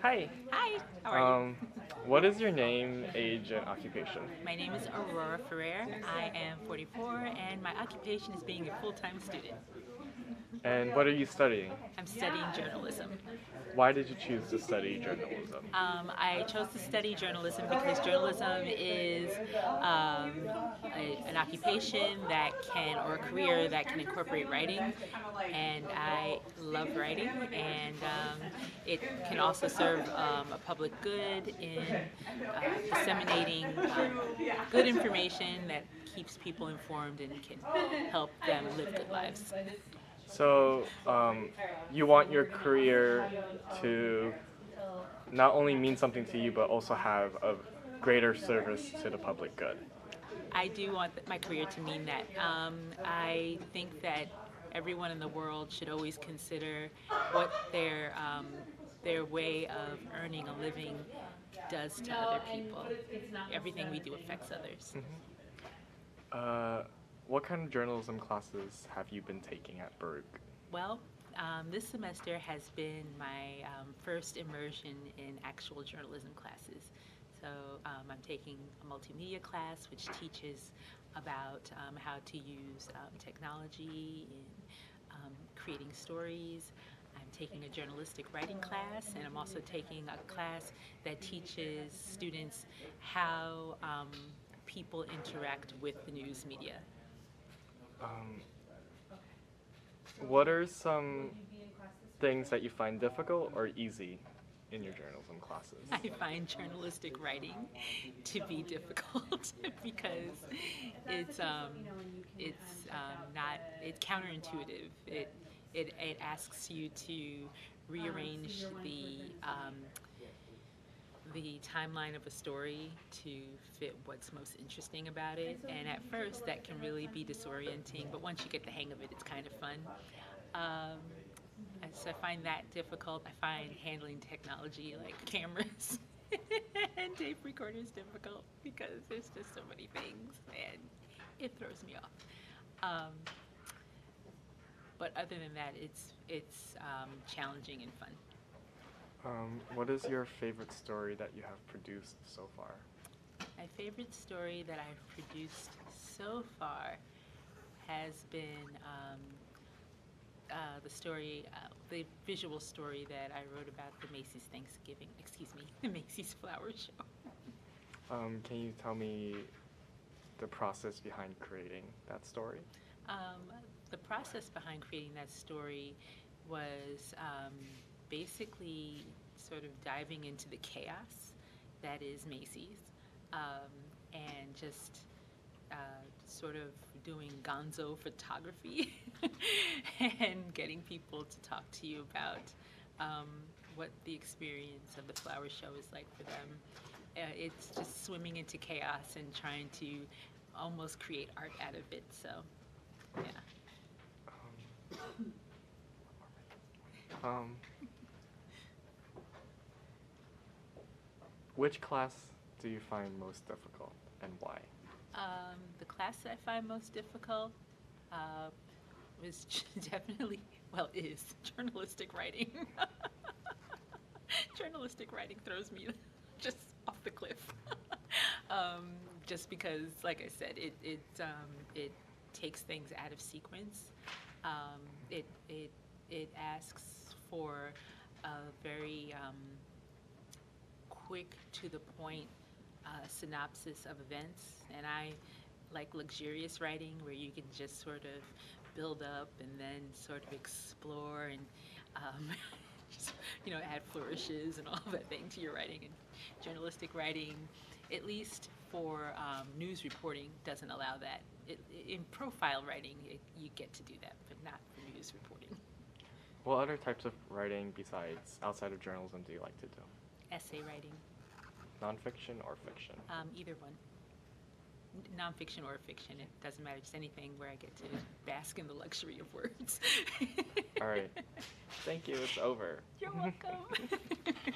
Hi. Hi, how are you? What is your name, age, and occupation? My name is Aurora Ferrer. I am 44 and my occupation is being a full-time student. And what are you studying? I'm studying journalism. Why did you choose to study journalism? I chose to study journalism because journalism is an occupation that can, or a career that can incorporate writing, and I love writing, and it can also serve a public good in disseminating good information that keeps people informed and can help them live good lives. So, you want your career to not only mean something to you, but also have a greater service to the public good. I do want my career to mean that. I think that everyone in the world should always consider what their way of earning a living does to other people. Everything we do affects others. Uh, what kind of journalism classes have you been taking at Baruch? Well, this semester has been my first immersion in actual journalism classes. So I'm taking a multimedia class which teaches about how to use technology in creating stories. I'm taking a journalistic writing class, and I'm also taking a class that teaches students how people interact with the news media. Um, what are some things that you find difficult or easy in your journalism classes? I find journalistic writing to be difficult because it's counterintuitive. It asks you to rearrange the timeline of a story to fit what's most interesting about it. And at first, that can really be disorienting, but once you get the hang of it, it's kind of fun. Um, so I find that difficult. I find handling technology like cameras and tape recorders difficult because there's just so many things and it throws me off. Um, but other than that, it's challenging and fun. What is your favorite story that you have produced so far? My favorite story that I've produced so far has been the visual story that I wrote about the Macy's the Macy's Flower Show. Can you tell me the process behind creating that story? Um, the process behind creating that story was basically sort of diving into the chaos that is Macy's, and just sort of doing gonzo photography and getting people to talk to you about what the experience of the flower show is like for them. It's just swimming into chaos and trying to almost create art out of it. So, yeah. Um, which class do you find most difficult and why? The class that I find most difficult was definitely, well, is journalistic writing. Journalistic writing throws me just off the cliff. Just because, like I said, it takes things out of sequence. It asks for a very quick, to the point synopsis of events, and I like luxurious writing where you can just sort of build up and then sort of explore and just, add flourishes and all that thing to your writing. And journalistic writing, at least for news reporting, doesn't allow that. In profile writing, you get to do that, but not for news reporting. What other types of writing besides outside of journalism do you like to do? Essay writing, Nonfiction or fiction? either one. Nonfiction or fiction, it doesn't matter, just anything where I get to bask in the luxury of words. All right. Thank you. It's over. You're welcome.